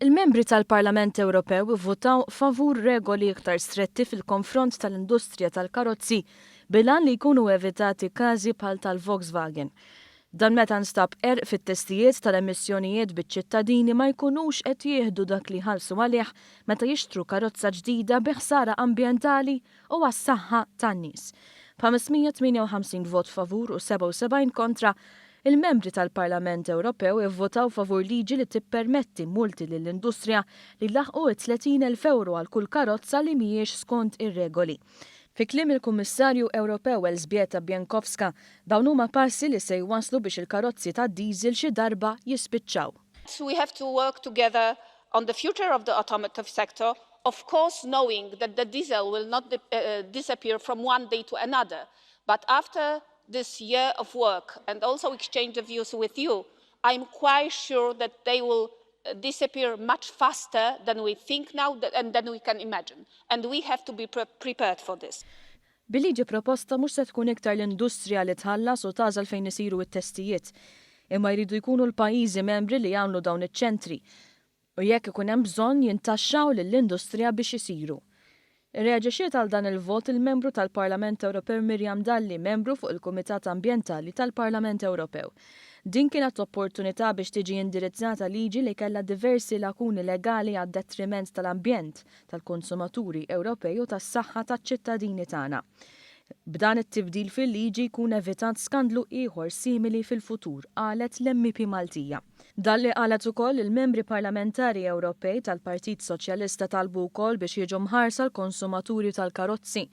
Il-membri tal-Parlament Ewropew votaw favur regoli iktar stretti fil-konfront tal-industrija tal-karozzi bilan li jkunu evitati każi bħal tal-Volkswagen. Dan meta nstab fit-testijiet tal-emissjonijiet biċ-ċittadini ma jkunux qed jieħdu dak li ħallsu għalih meta jixtru karozza ġdida bi ħsara ambjentali u għas-saħħa tan-nies. 558 vot favur u 77 kontra. Il-membri tal-Parlament Ewropew ivvotaw favur liġi li tippermetti multi lill-industrija li laħqu 30,000 euro għal kull karozza li mhijiex skont ir-regoli. Fi kliem il-Kummissarju Ewropew Elżbieta Bieńkowska dawn huma passi li se jwasslu biex il-karozzi tad-diesel xi darba jispiċċaw. We have to work together on the future of the automotive sector, of course knowing that the diesel will not disappear from one day to another, but after this year of work and also exchange of views with you, I'm quite sure that they will disappear much faster than we think now and than we can imagine. And we have to be prepared for this. Bil-liġi proposta mhux se tkun iktar l-industrija li tħallas u tażal fejn isiru t-testijiet, imma jridu jkunu l-pajjiżi membri li jagħmlu dawn iċ-ċentri u jekk ikun hemm bżonn jintaxxaw lill-industrija biex isiru. Irreaġixiet għal dan il-vot il-membru tal-Parlament Ewropew Miriam Dalli, membru fuq il-Kumitat Ambjentali tal-Parlament Ewropew. Din kienet opportunità biex tiġi indirizzata liġi li kellha diversi lakuni legali għad detriment tal-ambjent, tal-konsumaturi Ewropej u tas-saħħa taċ-ċittadini tagħna. B'dan it-tibdil fil-liġi jkun evitat skandlu ieħor simili fil-futur, qalet l-MP Maltija. Dalli qalet ukoll il-membri parlamentari Ewropej tal-Partit Soċjalista talbu wkoll biex jiġu mħarsa l-konsumaturi tal-karozzi.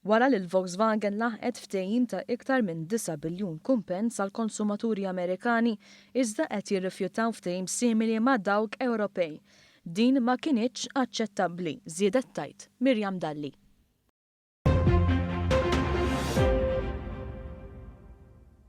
Wara li l-Volkswagen laħqet ftehim ta' iktar minn 9 biljun kumpens għal konsumaturi Amerikani iżda qed jirrifjutaw ftehim simili ma' dawk Ewropej. Din ma kienitx aċċettabbli, żiedet tajt Miriam Dalli.